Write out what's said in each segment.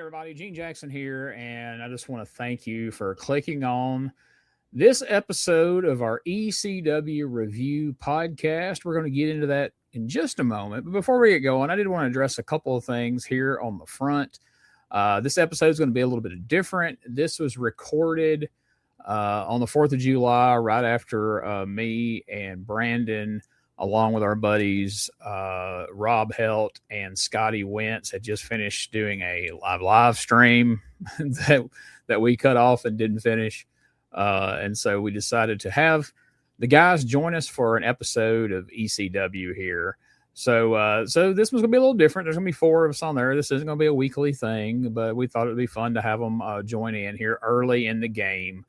everybody, Gene Jackson here, and I just want to thank you for clicking on this episode of our ECW Review Podcast. We're going to get into that in just a moment, but before we get going, I did want to address a couple of things here on the front. This episode is going to be a little bit different. This was recorded on the 4th of July, right after me and Brandon, along with our buddies, Robb, Helt, and Scotty, Wince, had just finished doing a live stream that we cut off and didn't finish. And so we decided to have the guys join us for an episode of ECW here. So this one's going to be a little different. There's going to be 4 of us on there. This isn't going to be a weekly thing, but we thought it would be fun to have them join in here early in the game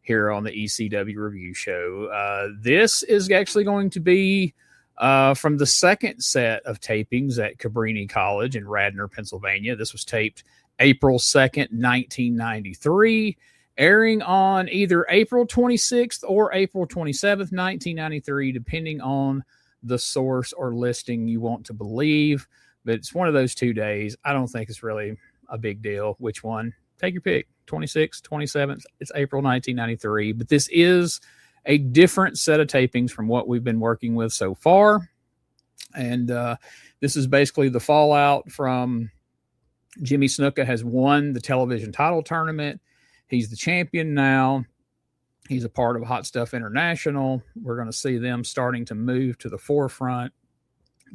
here on the ECW Review Show. This is actually going to be from the second set of tapings at Cabrini College in Radnor, Pennsylvania. This was taped April 2nd, 1993, airing on either April 26th or April 27th, 1993, depending on the source or listing you want to believe. But it's one of those 2 days. I don't think it's really a big deal which one. Take your pick. 26th, 27th. It's April 1993. But this is a different set of tapings from what we've been working with so far. And this is basically the fallout from Jimmy Snuka has won the television title tournament. He's the champion now. He's a part of Hot Stuff International. We're going to see them starting to move to the forefront.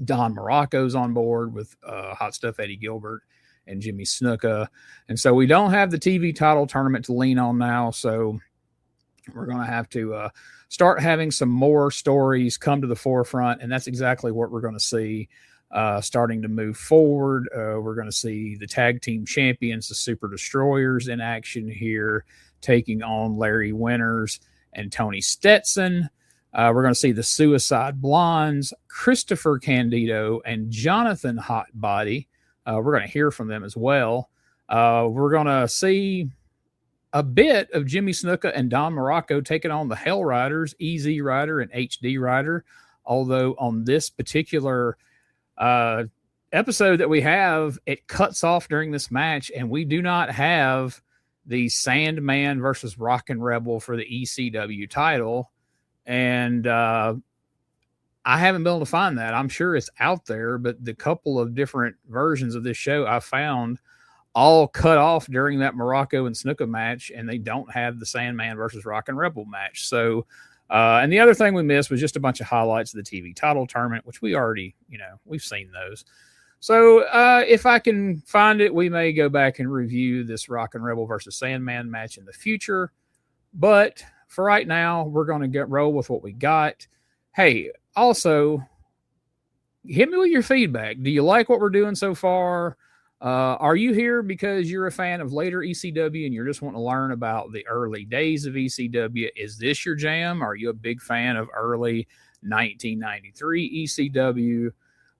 Don Muraco's on board with Hot Stuff Eddie Gilbert and Jimmy Snuka. And so we don't have the TV title tournament to lean on now. So we're going to have to start having some more stories come to the forefront. And that's exactly what we're going to see starting to move forward. We're going to see the tag team champions, the Super Destroyers, in action here, taking on Larry Winters and Tony Stetson. We're going to see the Suicide Blondes, Christopher Candido, and Jonathan Hotbody. We're going to hear from them as well. We're going to see a bit of Jimmy Snuka and Don Muraco taking on the Hell Riders, EZ Rider and HD Rider. Although on this particular episode that we have, it cuts off during this match, and we do not have the Sandman versus Rockin' Rebel for the ECW title. And I haven't been able to find that. I'm sure it's out there, but the couple of different versions of this show I found all cut off during that Muraco and Snuka match, and they don't have the Sandman versus Rockin' Rebel match. So, and the other thing we missed was just a bunch of highlights of the TV title tournament, which we already, we've seen those. So if I can find it, we may go back and review this Rockin' Rebel versus Sandman match in the future. But for right now, we're going to roll with what we got. Hey, also, hit me with your feedback. Do you like what we're doing so far? Are you here because you're a fan of later ECW and you're just wanting to learn about the early days of ECW? Is this your jam? Are you a big fan of early 1993 ECW?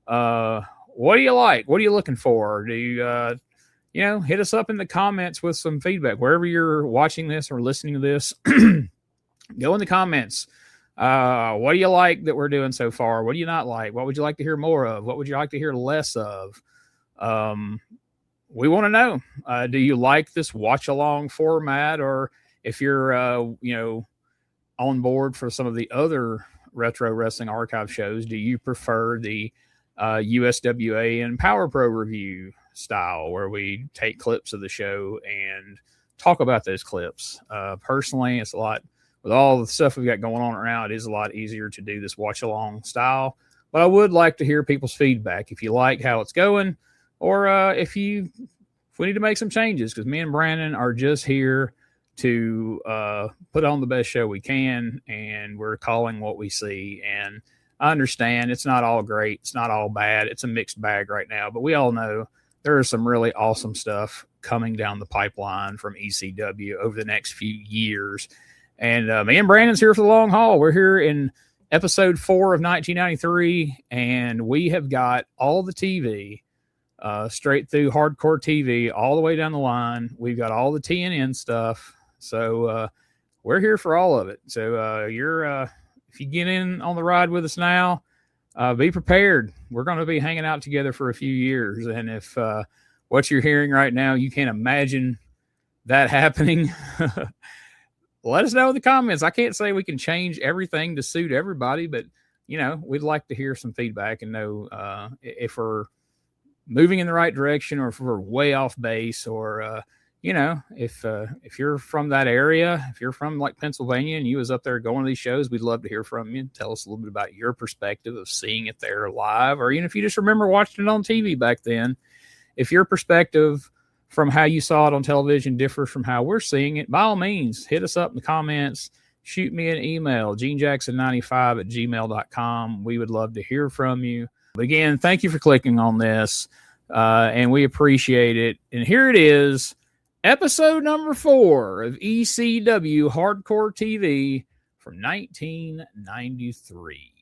What do you like? What are you looking for? Do you, hit us up in the comments with some feedback. Wherever you're watching this or listening to this, go in the comments. What do you like that we're doing so far? What do you not like? What would you like to hear more of? What would you like to hear less of? We want to know, do you like this watch along format, or if you're, on board for some of the other retro wrestling archive shows, do you prefer the, USWA and Power Pro review style where we take clips of the show and talk about those clips? Personally, it's a lot with all the stuff we've got going on right now. It is a lot easier to do this watch along style, but I would like to hear people's feedback. If you like how it's going, or if we need to make some changes, because me and Brandon are just here to put on the best show we can, and we're calling what we see. And I understand it's not all great. It's not all bad. It's a mixed bag right now, but we all know there is some really awesome stuff coming down the pipeline from ECW over the next few years. And me and Brandon's here for the long haul. We're here in episode 4 of 1993, and we have got all the TV, straight through hardcore TV, all the way down the line. We've got all the TNN stuff. So we're here for all of it. So if you get in on the ride with us now, be prepared. We're going to be hanging out together for a few years. And if what you're hearing right now, you can't imagine that happening. Let us know in the comments. I can't say we can change everything to suit everybody, but we'd like to hear some feedback and know if we're moving in the right direction or if we're way off base, or if you're from that area, if you're from like Pennsylvania and you was up there going to these shows, we'd love to hear from you. Tell us a little bit about your perspective of seeing it there live, or even if you just remember watching it on TV back then. If your perspective from how you saw it on television differs from how we're seeing it, by all means, hit us up in the comments. Shoot me an email, genejackson95@gmail.com. We would love to hear from you. Again, thank you for clicking on this, and we appreciate it. And here it is, episode number 4 of ECW Hardcore TV from 1993.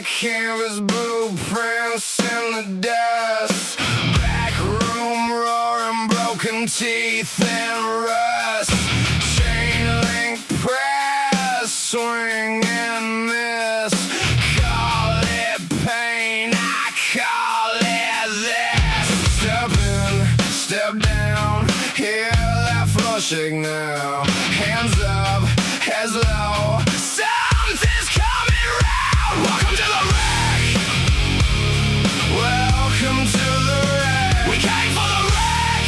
Canvas blueprints in the dust, back room roaring, broken teeth and rust, chain link press, swing and miss, call it pain, I call it this. Step in, step down, hear that floor shake now, hands up, heads low, something's coming round. Welcome to the wreck. Welcome to the wreck. We came for the wreck.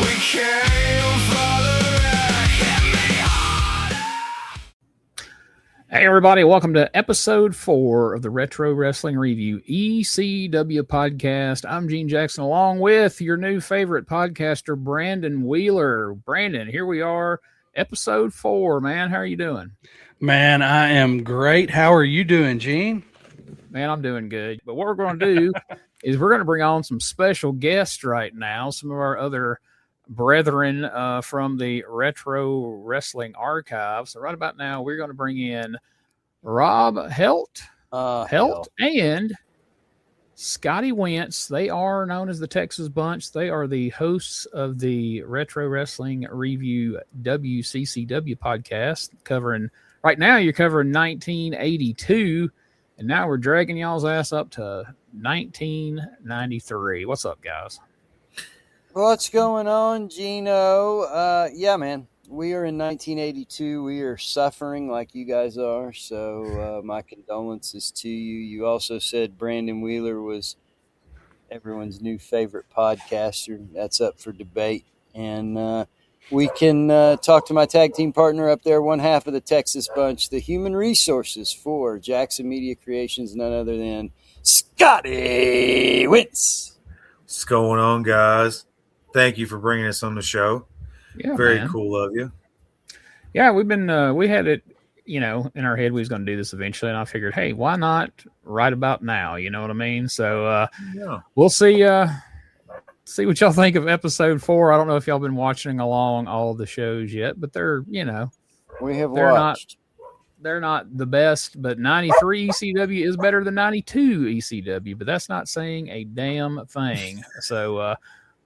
We came for the wreck. Hit me harder. Hey everybody, welcome to episode 4 of the Retro Wrestling Review ECW Podcast. I'm Gene Jackson, along with your new favorite podcaster, Brandon Wheeler. Brandon, here we are, episode 4, man. How are you doing? Man, I am great. How are you doing, Gene? Man, I'm doing good. But what we're going to do is we're going to bring on some special guests right now, some of our other brethren from the Retro Wrestling Archive. So right about now, we're going to bring in Robb, Helt, and Scotty Wince. They are known as the Texas Bunch. They are the hosts of the Retro Wrestling Review WCCW podcast, covering... Right now, you're covering 1982, and now we're dragging y'all's ass up to 1993. What's up, guys? What's going on, Gino? Yeah, man, we are in 1982. We are suffering like you guys are, so my condolences to you. You also said Brandon Wheeler was everyone's new favorite podcaster. That's up for debate, and we can talk to my tag team partner up there, one half of the Texas Bunch, the human resources for Jackson Media Creations, none other than Scotty Wince. What's going on, guys? Thank you for bringing us on the show. Yeah, very man. Cool of you. Yeah, we've been we had it, in our head we was going to do this eventually, and I figured, hey, why not right about now? You know what I mean? So we'll see. See what y'all think of episode 4. I don't know if y'all been watching along all the shows yet, but they're, we have they're watched. They're not the best, but 93 ECW is better than 92 ECW, but that's not saying a damn thing. So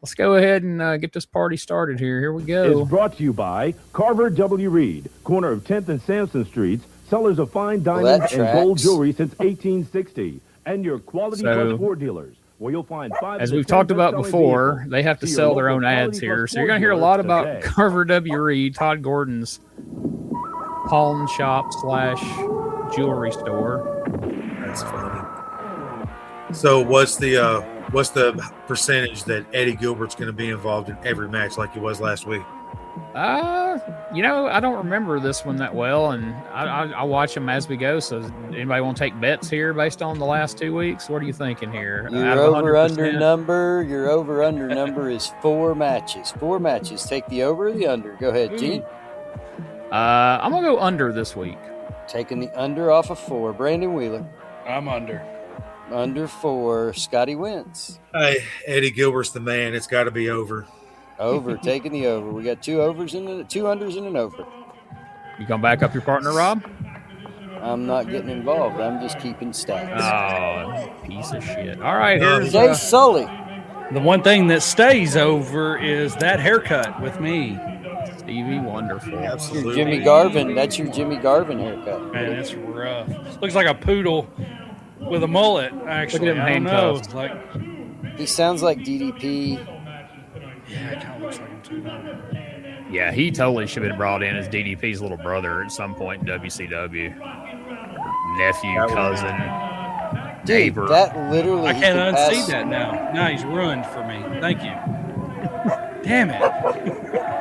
let's go ahead and get this party started here. Here we go. It's brought to you by Carver W. Reed, corner of 10th and Sampson Streets, sellers of fine diamonds and gold jewelry since 1860, and your quality plus 4 dealers. Well, you'll find 5 as we've talked about before, they have to sell their own ads here. So you're going to hear a lot about Carver W. Reed, Todd Gordon's pawn shop / jewelry store. That's funny. So what's the percentage that Eddie Gilbert's going to be involved in every match like he was last week? I don't remember this one that well, and I watch them as we go. So, anybody want to take bets here based on the last 2 weeks? What are you thinking here? Your over/under number is 4 matches. 4 matches. Take the over or the under. Go ahead, Gene. I'm gonna go under this week. Taking the under off of 4. Brandon Wheeler. I'm under. Under 4. Scotty Wince. Hey, Eddie Gilbert's the man. It's got to be over. Over. Taking the over. We got 2 overs and 2 unders and an over. You gonna back up your partner, Rob? I'm not getting involved. I'm just keeping stats. Oh, piece of shit. All right, here's Jay Sully. The one thing that stays over is that haircut with me. Stevie Wonderful. Your Jimmy Garvin. That's your Jimmy Garvin haircut. Man, it's rough. Looks like a poodle with a mullet, actually. Look at I him don't know. handcuffed. It's like, He sounds like DDP. yeah, it kind of looks like him too. Yeah, he totally should have been brought in as DDP's little brother at some point in WCW. Nephew, cousin, Dude, neighbor. that literally. I he can't could unsee pass- that now. Now he's ruined for me. Thank you. Damn it.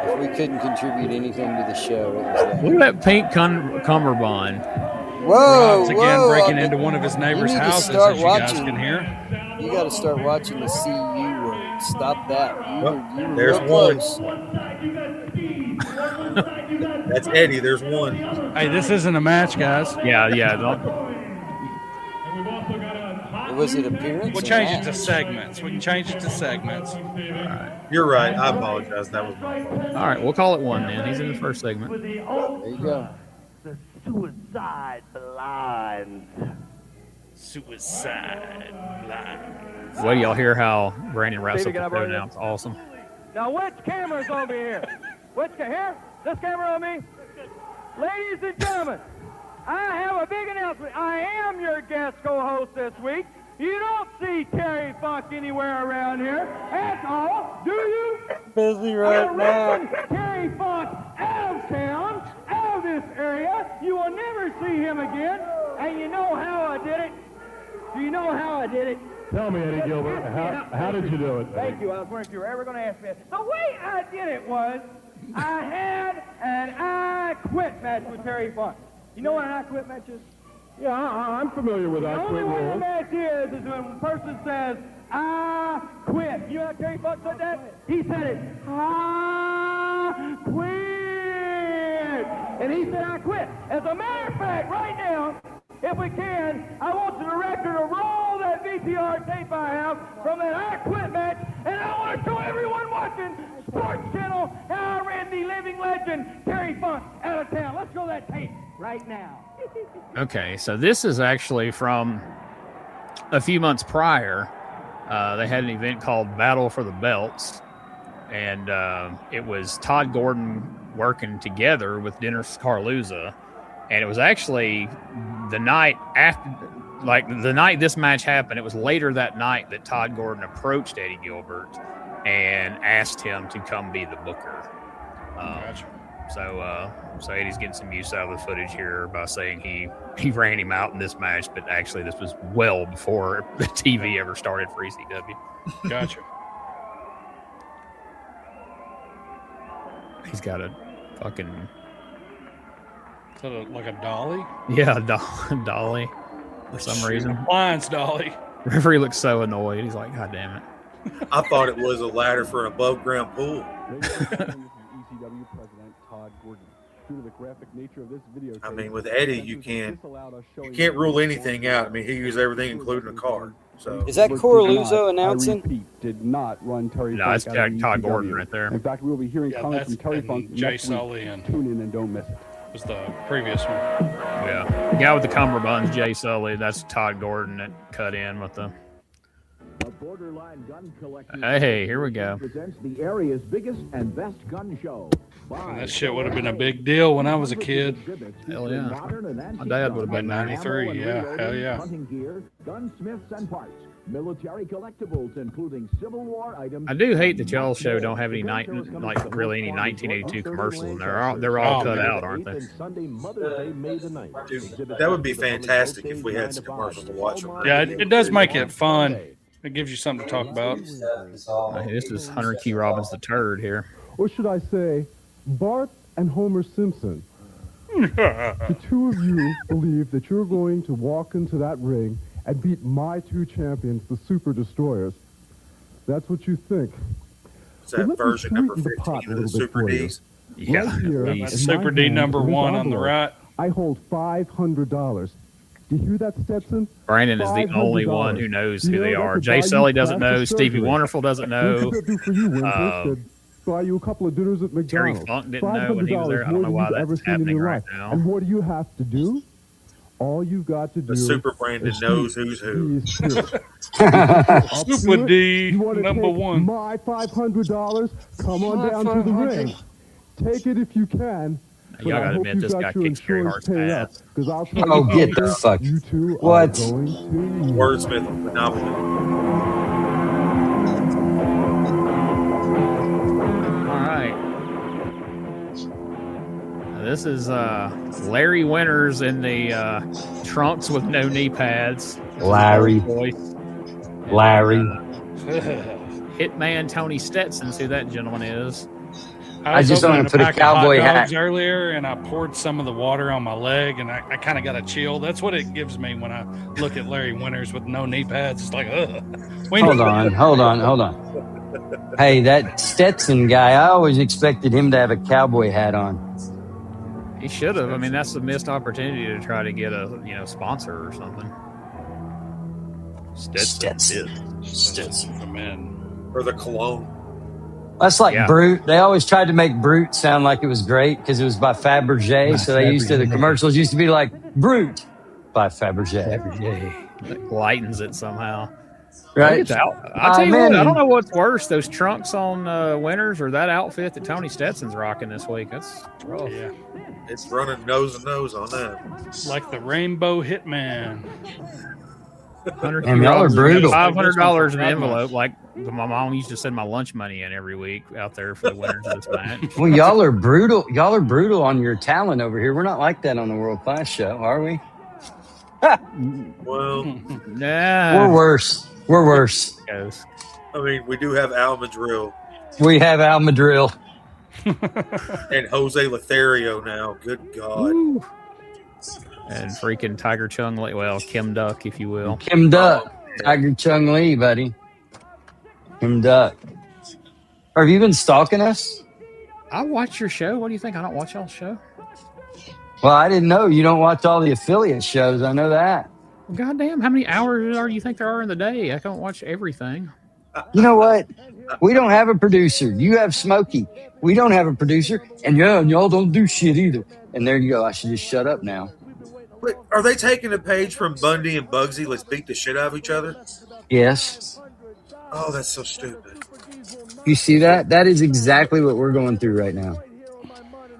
If we couldn't contribute anything to the show, it was that. Look at that pink cummerbund. Whoa, Rob's again whoa! breaking into one of his neighbor's need to houses, start as you guys watching. can hear. You got to start watching the CU word. Stop that. You were There's real one. close. That's Eddie. There's one. Hey, this isn't a match, guys. Yeah. Don't, Was it appearance? We'll or change it to match? segments. We can change it to segments. You're right. I apologize. That was my fault. all right, we'll call it one then. He's in the first segment. There you go. Suicide blind. Suicide line. Wait, y'all hear how Brandon wraps up the show now? It's awesome. Now, which camera's on me here? Which here? This camera on me? Ladies and gentlemen, I have a big announcement. I am your guest co-host this week. You don't see Terry Funk anywhere around here. That's all. Do you? Busy right now. Terry Funk out of town, out of this area. You will never see him again. And you know how I did it? Do you know how I did it? Tell me, Eddie Gilbert, how did you do it? Thank you. I was wondering if you were ever going to ask me that. The way I did it was I had an I Quit match with Terry Funk. You know what an I Quit match is? Yeah, I'm familiar with The that. only way the match is when a person says, I quit. You know how Terry Funk said that? He said it, I quit. And he said, I quit. As a matter of fact, right now, if we can, I want the director to roll that VCR tape I have from that I Quit match, and I want to show everyone watching Sports Channel how I ran the living legend, Terry Funk, out of town. Let's go that tape right now. Okay, so this is actually from a few months prior. They had an event called Battle for the Belts, and it was Todd Gordon working together with Dennis Carluzza, and it was actually the night after, like the night this match happened, it was later that night that Todd Gordon approached Eddie Gilbert and asked him to come be the booker. Gotcha. So Eddie's getting some use out of the footage here by saying he ran him out in this match, but actually this was well before the TV ever started for ECW. Gotcha. He's got a fucking Is that like a dolly? dolly for some reason. Lines dolly. Referee looks so annoyed. He's like, God damn it. I thought it was a ladder for an above ground pool. ECW President Todd Gordon. Due to the graphic nature of this video, I mean, with Eddie, you can't rule anything out. I mean, he used everything, including a car. So Is that Corluzzo announcing? I repeat, did not run Terry No, Funk it's out of Todd ECW. Gordon right there. In fact, we'll be hearing Yeah, comments from that's Terry and Funk Jay next Sully week. and- Tune in and don't miss it. Was the previous one. Yeah. The guy with the cummerbunds, Jay Sully, that's Todd Gordon that cut in with the. The Borderline Gun Collector Hey, here we go. presents the area's biggest and best gun show. And that shit would have been a big deal when I was a kid. Hell yeah. My dad would have been 93, yeah, hell yeah. Hunting gear, gunsmiths and parts, military collectibles, including Civil War items. I do hate that y'all's show don't have any really any 1982 commercials in there. They're all Oh, cut man. out, aren't they? Sunday, Mother's Day, May the 9th. dude, that would be fantastic if we had some commercials to watch on. Yeah, it does make it fun. It gives you something to talk about. Hey, this is Hunter Key Robbins the turd here. Or should I say, Bart and Homer Simpson. The two of you believe that you're going to walk into that ring and beat my two champions, the Super Destroyers. That's what you think. Is that Well, let me version number sweeten the pot 15 a of the little bit Super for you. D's? Yeah. Right here, at in least. my Super D hand, number in this 1 on the envelope, right. I hold $500. Do you hear that, Stetson? Brandon is the only one who knows who they are. Jay Sully doesn't know. Stevie Wonderful doesn't know. Here's what they'll do for you, Wince. buy you a couple of dinners at Terry McDonald's. Funk didn't know when he was there. I don't know why that's happening right now. And what do you have to do? All you've got to do. The Super Brandon knows who's who. Super D, You want to number take one. my $500? Come on down to the ring. Take it if you can. Y'all gotta admit, this guy kicks Gary Hart's ass. Oh, get the fuck. You two What? are going to Wordsmith, phenomenal. All right. This is Larry Winters in the trunks with no knee pads. Larry. Larry. Hitman Tony Stetson's who that gentleman is. I just opening want to put a pack of cowboy hot dogs hat. earlier, and I poured some of the water on my leg, and I kind of got a chill. That's what it gives me when I look at Larry Winters with no knee pads. It's like, ugh. Hold on. Hey, that Stetson guy, I always expected him to have a cowboy hat on. He should have. I mean, that's a missed opportunity to try to get a sponsor or something. Stetson. For men. Or the cologne. That's like Yeah. Brute. They always tried to make Brute sound like it was great because it was by Fabergé. So they used to, the commercials used to be like Brute by Fabergé. It lightens it somehow. Right? I'll tell you man. what, I don't know what's worse, those trunks on Winters or that outfit that Tony Stetson's rocking this week. That's rough. Yeah. It's running nose to nose on that. Like the Rainbow Hitman. And y'all are brutal. $500 in an envelope, like my mom used to send my lunch money in every week out there for the winners of this match. Well, y'all are brutal. Y'all are brutal on your talent over here. We're not like that on the World Class show, are we? Well, Nah. We're worse. Goes. I mean, we do have Al Madrill We have Al Madrill. and Jose Lothario now. Good God. Woo. And freaking Tiger Chung Lee. Well, Kim Duck, if you will. Kim Duck. Tiger Chung Lee, buddy. Kim Duck. Have you been stalking us? I watch your show. What do you think? I don't watch y'all's show? Well, I didn't know. You don't watch all the affiliate shows. I know that. Goddamn, how many hours do you think there are in the day? I can't watch everything. You know what? We don't have a producer. You have Smokey. We don't have a producer. And y'all don't do shit either. And there you go. I should just shut up now. Wait, are they taking a page from Bundy and Bugsy? Let's beat the shit out of each other? Yes. Oh, that's so stupid. You see that? That is exactly what we're going through right now.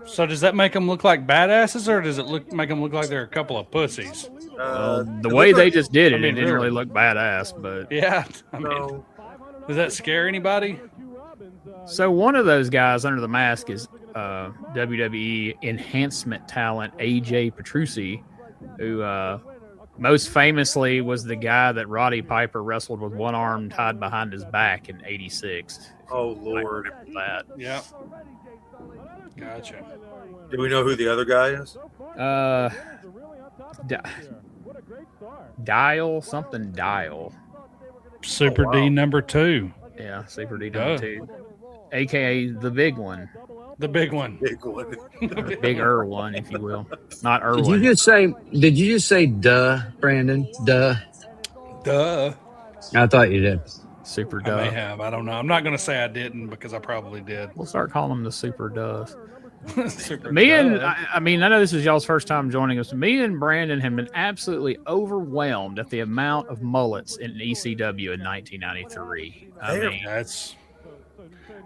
So does that make them look like badasses, or does it make them look like they're a couple of pussies? The way they just did it, I mean, it didn't really really. look badass. But Yeah. I mean, No. does that scare anybody? so one of those guys under the mask is WWE enhancement talent AJ Petrucci, who most famously was the guy that Roddy Piper wrestled with one arm tied behind his back in '86. Oh, I Lord. remember that. Yeah. Gotcha. Do we know who the other guy is? Dial. Super wow. D number 2. Yeah, Super D Duh. 2, aka the big one, The big one. Big one. bigger one, if you will, not Did you Irwin. just say duh, Brandon? Duh. Duh. I thought you did. Super I may Duh. have. I don't know. I'm not going to say I didn't because I probably did. We'll start calling them the Super Duhs. Super Me and duh. I mean, I know this is y'all's first time joining us. Me and Brandon have been absolutely overwhelmed at the amount of mullets in ECW in 1993. I mean,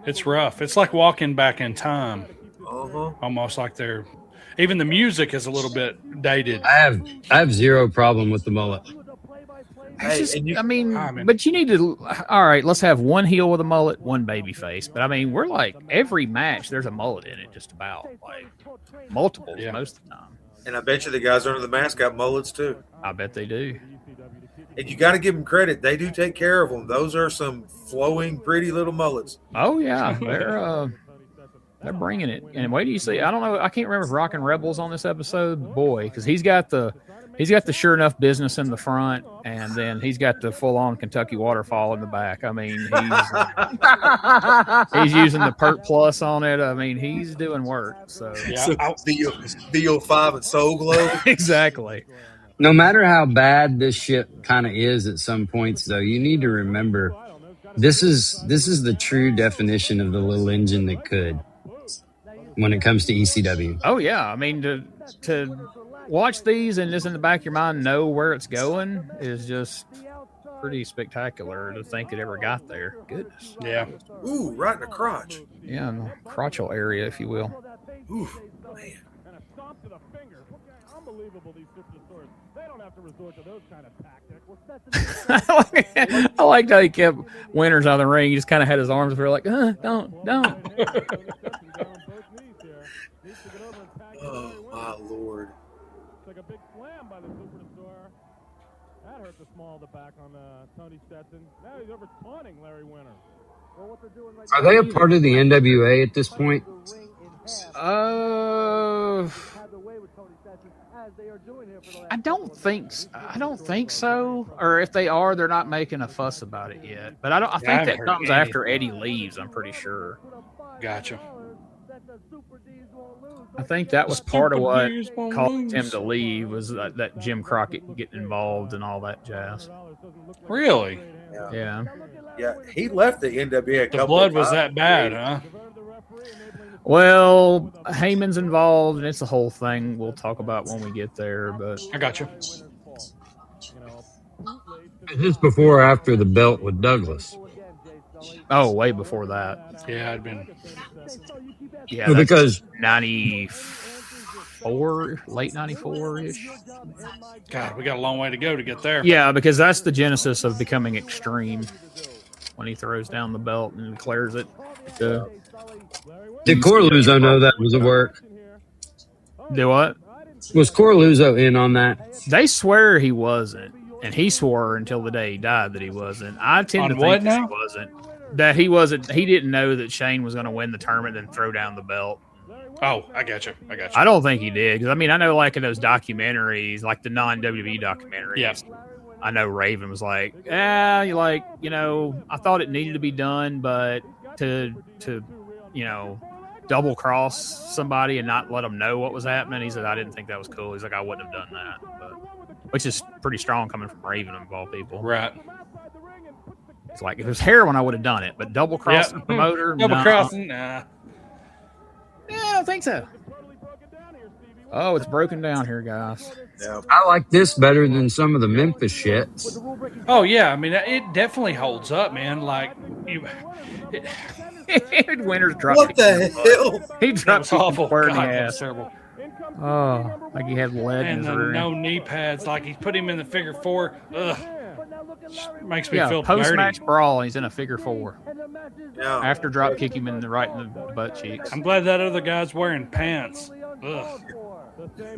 It's rough. It's like walking back in time. Uh-huh. Almost like they're even the music is a little bit dated. I have zero problem with the mullet. it's just, and you- I mean, I mean- but you need to. All right, let's have one heel with a mullet, one baby face. But I mean, we're like every match there's a mullet in it, just about like multiples Yeah. most of the time. And I bet you the guys under the mask got mullets too. I bet they do. And you got to give them credit. They do take care of them. Those are some flowing, pretty little mullets. Oh yeah, they're bringing it. And wait till you see. I don't know. I can't remember if Rockin' Rebels on this episode. Boy, because he's got the sure enough business in the front, and then he's got the full on Kentucky waterfall in the back. I mean, he's using the Pert Plus on it. I mean, he's doing work. So Yeah, So VO5 and Soul Glow. exactly. No matter how bad this shit kind of is at some points, though, you need to remember This is the true definition of the little engine that could when it comes to ECW. Oh yeah, I mean to watch these and just in the back of your mind know where it's going is just pretty spectacular to think it ever got there. Goodness. Yeah. Ooh, right in the crotch. Yeah, in the crotchal area, if you will. Ooh, man. And a stomp to the finger. Unbelievable, these superstars. They don't have to resort to those kind of tactics. I liked how he kept Winters out of the ring. He just kind of had his arms were like, don't. Oh, my Lord. It's like a big slam by the superstar. That hurt the small of the back on Tony Stetson. Now he's over taunting Larry Winter. Well, what they're doing right Are they a part of the NWA at this point? I don't think so. Or if they are, they're not making a fuss about it yet. But I think that comes after Eddie leaves. I'm pretty sure. Gotcha. I think that was part of what caused him to leave was that Jim Crockett getting involved and all that jazz. Really? Yeah. Yeah, he left the NWA. The blood was that bad, huh? Well, Heyman's involved, and it's a whole thing we'll talk about when we get there. But I got you. Is this before or after the belt with Douglas? Oh, way before that. Yeah, I'd been. Yeah, well, because 94, late 94-ish. God, we got a long way to go to get there. Yeah, because that's the genesis of becoming Extreme when he throws down the belt and declares it. Did Corluzzo know that was a work? Do what? Was Corluzzo in on that? They swear he wasn't, and he swore until the day he died that he wasn't. I tend to think that he wasn't. That he wasn't. He didn't know that Shane was going to win the tournament and throw down the belt. Oh, I got you. I don't think he did because I mean I know like in those documentaries, like the non-WWE documentaries. Yeah. I know Raven was like, I thought it needed to be done, but to double cross somebody and not let them know what was happening. He said, I didn't think that was cool. He's like, I wouldn't have done that, which is pretty strong coming from Raven of all people. Right. It's like if it was heroin, I would have done it, but double crossing the promoter, double crossing, nah. Yeah, I don't think so. Oh, it's broken down here, guys. Yeah. I like this better than some of the Memphis shits. Oh yeah, I mean it definitely holds up, man. Like you. Winters dropped. What the hell? He dropped awful. Square in the God, that was ass. terrible. Oh, like he had lead in And his the rear. no knee pads, like he put him in the figure four. Ugh. Makes me feel post-match dirty. brawl. He's in a figure four. Yeah. After drop kick him in the butt cheeks. I'm glad that other guy's wearing pants. Ugh.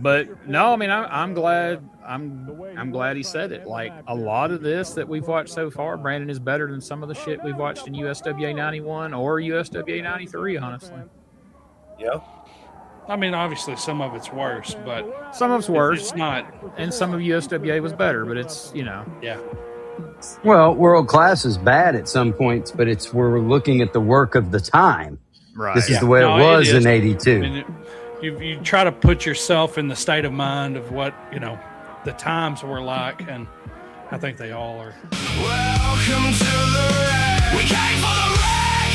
But no, I mean I'm glad he said it. Like a lot of this that we've watched so far, Brandon, is better than some of the shit we've watched in USWA 91 or USWA 93, honestly. Yeah. I mean, obviously some of it's worse, but Some of it's worse. It's not. And some of USWA was better, but it's, Yeah. Well, world class is bad at some points, but we're looking at the work of the time. right. This is the way it was in I '82. mean, you try to put yourself in the state of mind of what, the times were like, and I think they all are. Welcome to the wreck. We came for the wreck.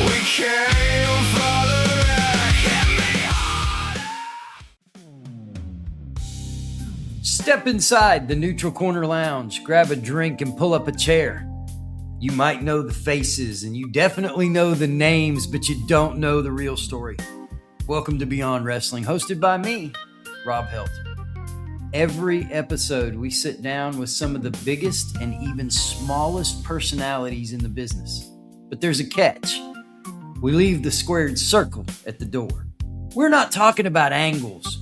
We came for the wreck. Hit me hard. Step inside the Neutral Corner Lounge, grab a drink, and pull up a chair. You might know the faces, and you definitely know the names, but you don't know the real story. Welcome to Beyond Wrestling, hosted by me, Robb Helt. Every episode, we sit down with some of the biggest and even smallest personalities in the business. But there's a catch. We leave the squared circle at the door. We're not talking about angles,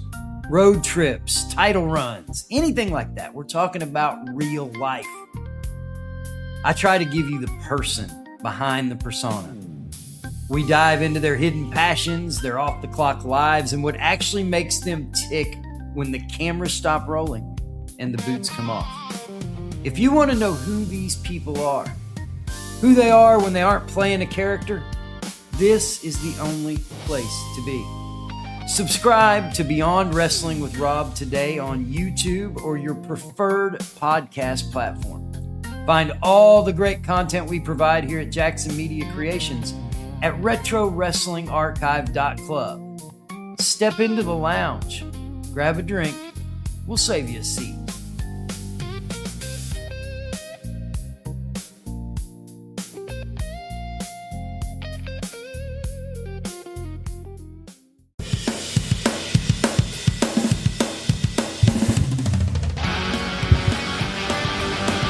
road trips, title runs, anything like that. We're talking about real life. I try to give you the person behind the persona. We dive into their hidden passions, their off-the-clock lives, and what actually makes them tick when the cameras stop rolling and the boots come off. If you want to know who these people are, who they are when they aren't playing a character, this is the only place to be. Subscribe to Beyond Wrestling with Robb today on YouTube or your preferred podcast platform. Find all the great content we provide here at Jackson Media Creations at RetroWrestlingArchive.club. Step into the lounge, grab a drink, we'll save you a seat.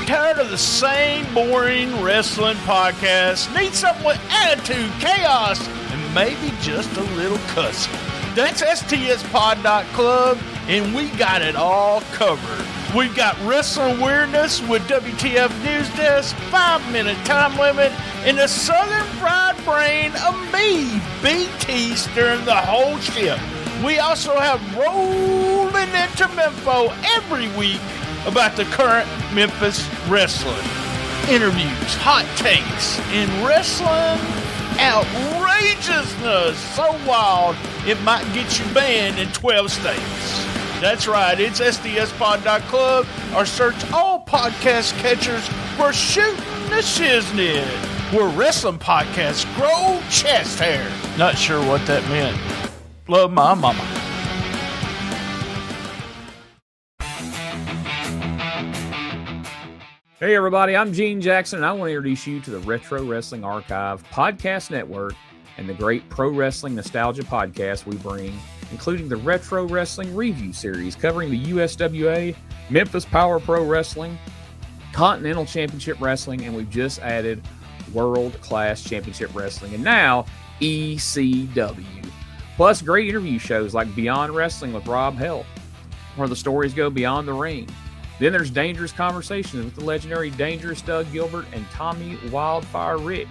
Tired of the same boring wrestling podcast? Need something with attitude, chaos, and maybe just a little cussing? That's STSpod.club, and we got it all covered. We've got wrestling weirdness with WTF News Desk, 5-minute time limit, and a Southern fried brain of me, BT, stirring the whole ship. We also have rolling into Memphis every week about the current Memphis wrestling. Interviews, hot takes, and wrestling outrageousness so wild it might get you banned in 12 states. That's right, it's SDSpod.club, or search all podcast catchers for Shooting the Shiznit, where wrestling podcasts grow chest hair. Not sure what that meant. Love my mama. Hey everybody, I'm Gene Jackson, and I want to introduce you to the Retro Wrestling Archive Podcast Network and the great pro wrestling nostalgia podcast we bring, including the Retro Wrestling Review Series covering the USWA, Memphis Power Pro Wrestling, Continental Championship Wrestling, and we've just added World Class Championship Wrestling, and now ECW. Plus great interview shows like Beyond Wrestling with Robb, Helt, where the stories go beyond the ring. Then there's Dangerous Conversations with the legendary Dangerous Doug Gilbert and Tommy Wildfire Rich.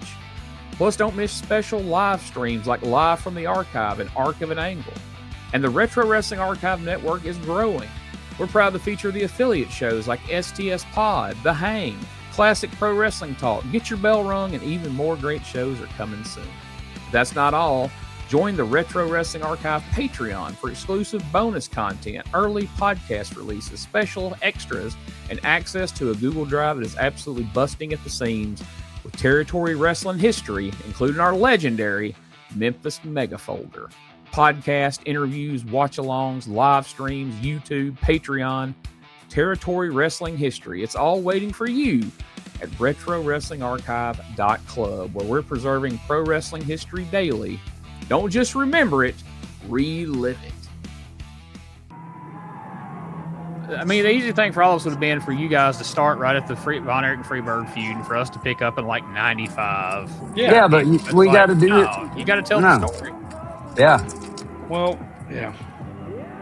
Plus, don't miss special live streams like Live from the Archive and Arc of an Angle. And the Retro Wrestling Archive Network is growing. We're proud to feature the affiliate shows like STS Pod, The Hang, Classic Pro Wrestling Talk, Get Your Bell Rung, and even more great shows are coming soon. But that's not all. Join the Retro Wrestling Archive Patreon for exclusive bonus content, early podcast releases, special extras, and access to a Google Drive that is absolutely busting at the seams with territory wrestling history, including our legendary Memphis Mega Folder. Podcast, interviews, watch-alongs, live streams, YouTube, Patreon, territory wrestling history. It's all waiting for you at RetroWrestlingArchive.club, where we're preserving pro wrestling history daily. Don't just remember it, relive it. I mean, the easy thing for all of us would have been for you guys to start right at the Von Erich and Freebird feud and for us to pick up in like 95. Yeah, but we got to do it. You got to tell the story. Yeah. Well, yeah.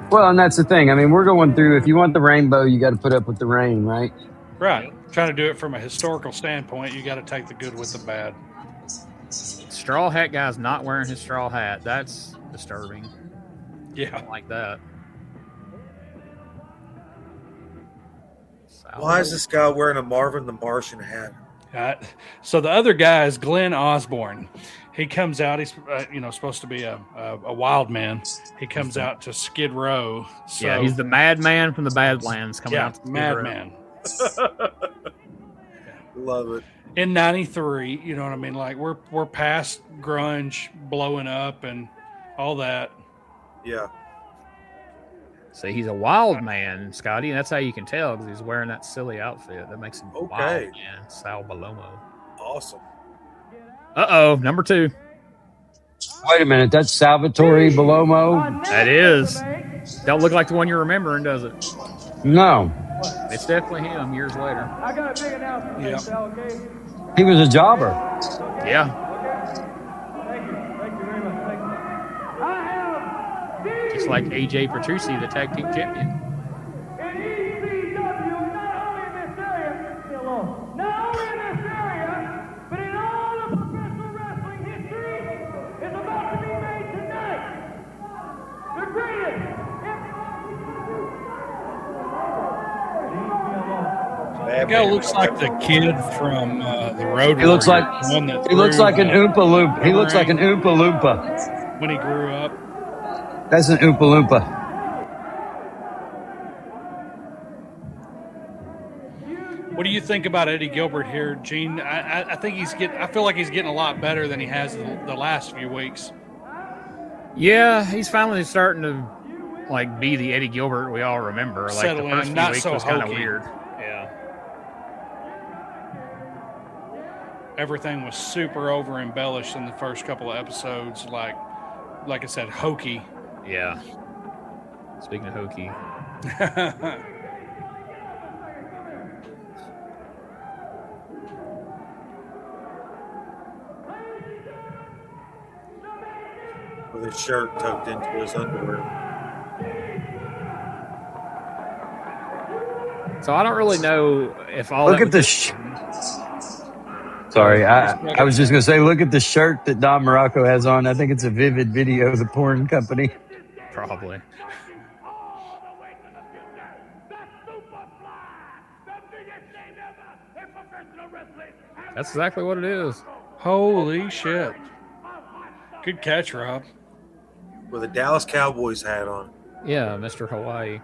Well, and that's the thing. I mean, we're going through, if you want the rainbow, you got to put up with the rain, right? Right. Trying to do it from a historical standpoint, you got to take the good with the bad. Straw hat guy's not wearing his straw hat. That's disturbing. Yeah. I don't like that. Why is this guy wearing a Marvin the Martian hat? So the other guy is Glenn Osborne. He comes out. He's supposed to be a wild man. He comes out to Skid Row. So, yeah, he's the madman from the Badlands coming out to Skid Row. Madman. Love it. In '93, you know what I mean? Like we're past grunge blowing up and all that. Yeah. See, he's a wild man, Scotty, and that's how you can tell because he's wearing that silly outfit. That makes him wild man, Sal Balomo. Awesome. Uh-oh, number 2. Wait a minute, that's Salvatore Balomo? That is. Don't look like the one you're remembering, does it? No. It's definitely him years later. I got a big announcement, okay? He was a jobber. Yeah. Thank you very much. Thank you. I have Just like AJ Petrucci, the tag team champion. in ECW, not only in this area, not only in this area, but in all of professional wrestling history, is about to be made tonight. The greatest. The guy looks like the kid from the Road. He looks like one that he looks like an Oompa Loompa. He looks like an Oompa Loompa when he grew up. That's an Oompa Loompa. What do you think about Eddie Gilbert here, Gene? I think I feel like he's getting a lot better than he has the last few weeks. Yeah, he's finally starting to like be the Eddie Gilbert we all remember. Like Settle the first in, few not weeks so was kind of hokey. weird. Yeah. Everything was super over embellished in the first couple of episodes, like I said, hokey. Yeah. Speaking of hokey. With his shirt tucked into his underwear. So I don't really know if all Look that at the. Sorry, I was just gonna say, look at the shirt that Don Muraco has on. I think it's a Vivid Video, the porn company. Probably. That's exactly what it is. Holy shit! Good catch, Rob. With a Dallas Cowboys hat on. Yeah, Mr. Hawaii.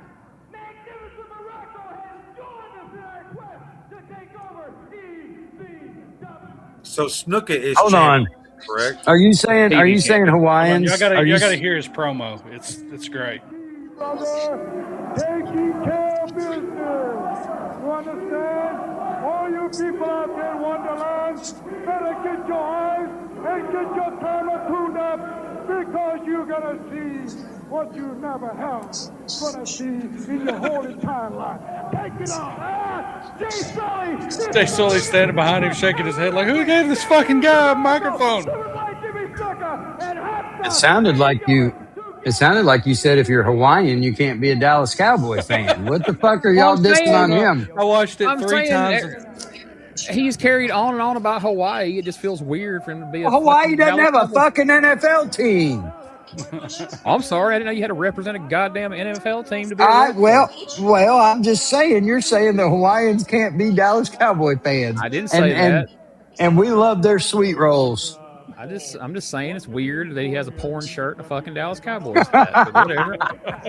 So Snuka is Hold on. correct? Are you saying Hawaiians? Y'all gotta hear his promo. It's great. Taking care of business. You understand? All you people out there in Wonderland, better get your eyes and get your camera tuned up because you're gonna see what you never have gonna see in your whole entire life. Take it off. Stay Sully. Stay Sully standing behind him, shaking his head like, who gave this fucking guy a microphone? It sounded like you. It sounded like you said if you're Hawaiian, you can't be a Dallas Cowboy fan. What the fuck are y'all dissing on him? I watched it three times. He's carried on and on about Hawaii. It just feels weird for him to be. Hawaii doesn't have a fucking NFL team. I'm sorry, I didn't know you had to represent a goddamn NFL team to be. Well, I'm just saying. You're saying the Hawaiians can't be Dallas Cowboy fans. I didn't say that. And we love their sweet rolls. I'm just saying it's weird that he has a porn shirt and a fucking Dallas Cowboys hat. But whatever.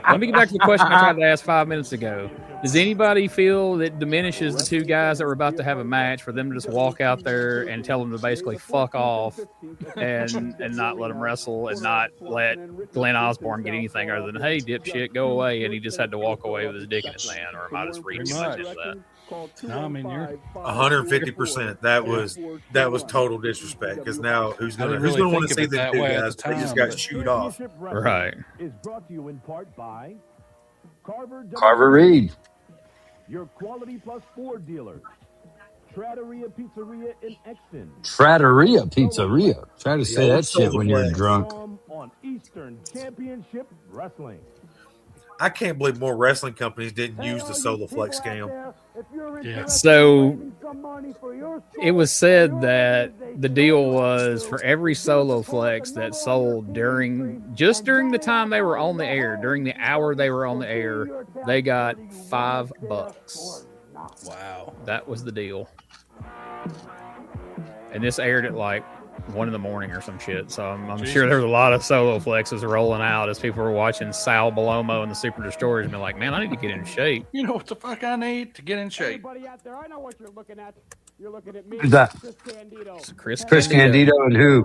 Let me get back to the question I tried to ask 5 minutes ago. Does anybody feel that diminishes the two guys that were about to have a match for them to just walk out there and tell them to basically fuck off and not let them wrestle and not let Glenn Osborne get anything other than, hey, dipshit, go away, and he just had to walk away with his dick in his hand, or am I just reading too much into that? No, I mean you're 150%. That was total disrespect. Because now who's gonna want to see the two guys? They just got chewed off. Right. Is brought to you in part by Carver Reed, your Quality Plus Ford dealer. Trattoria Pizzeria in Exton. Trattoria Pizzeria. Try to say that shit when you're drunk. On Eastern Championship Wrestling. I can't believe more wrestling companies didn't use the Soloflex scam. Yeah. So it was said that the deal was for every Soloflex that sold during the time they were on the air, during the hour they were on the air, they got $5. Wow. That was the deal. And this aired at like 1 in the morning or some shit. So I'm sure there was a lot of solo flexes rolling out as people were watching Sal Balomo and the Super Destroyers and be like, man, I need to get in shape. You know what the fuck I need to get in shape? Everybody out there, I know what you're looking at. You're looking at me. Who's that? Chris Candido. Chris Candido and who?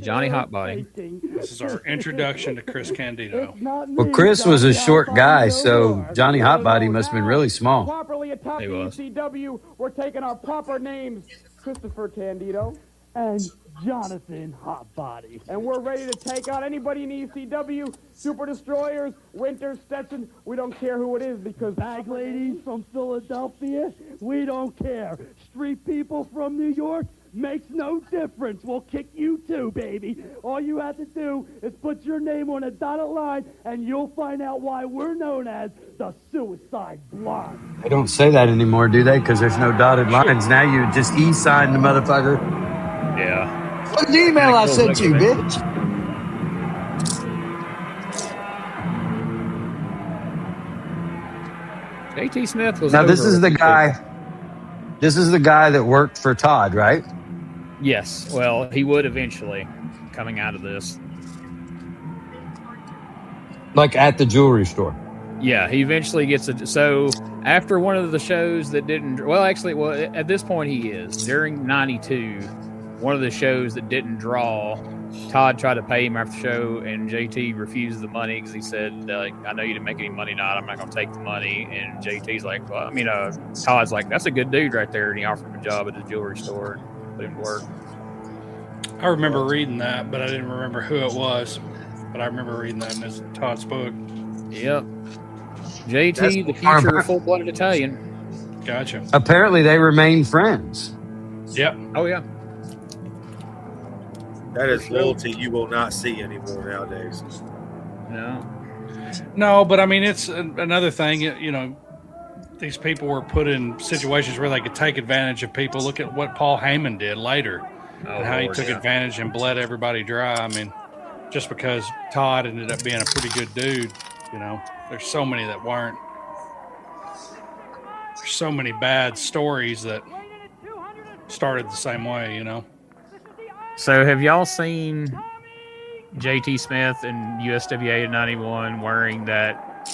Johnny Hotbody. This is our introduction to Chris Candido. Well, Chris was a short guy, so Johnny Hotbody must have been really small. Properly atop He was. ECW, we're taking our proper names: Christopher Candido and Jonathan Hotbody. And we're ready to take out anybody in ECW, Super Destroyers, Winter, Stetson. We don't care who it is because bag ladies from Philadelphia, we don't care. Street people from New York, makes no difference. We'll kick you too, baby. All you have to do is put your name on a dotted line and you'll find out why we're known as the Suicide Blonde. They don't say that anymore, do they? Because there's no dotted lines. Now you just e-sign the motherfucker. Yeah. Look at the email I sent you, bitch. JT Smith was. Now this is the guy. This is the guy that worked for Todd, right? Yes. Well, he would eventually, coming out of this. Like at the jewelry store. Yeah, he eventually gets it. So after one of the shows that didn't, at this point he is. During 92, one of the shows that didn't draw, Todd tried to pay him after the show, and JT refused the money because he said, I know you didn't make any money tonight. I'm not going to take the money. And JT's like, Todd's like, that's a good dude right there. And he offered him a job at his jewelry store and put him to work. I remember reading that, but I didn't remember who it was. But I remember reading that in Todd's book. Yep. JT, the future full-blooded Italian. Gotcha. Apparently, they remain friends. Yep. Oh, yeah. That is loyalty you will not see anymore nowadays. No, but I mean, it's another thing. These people were put in situations where they could take advantage of people. Look at what Paul Heyman did later, and how he took advantage and bled everybody dry. I mean, just because Todd ended up being a pretty good dude, there's so many that weren't. There's so many bad stories that started the same way, So have y'all seen JT Smith in USWA in 91 wearing that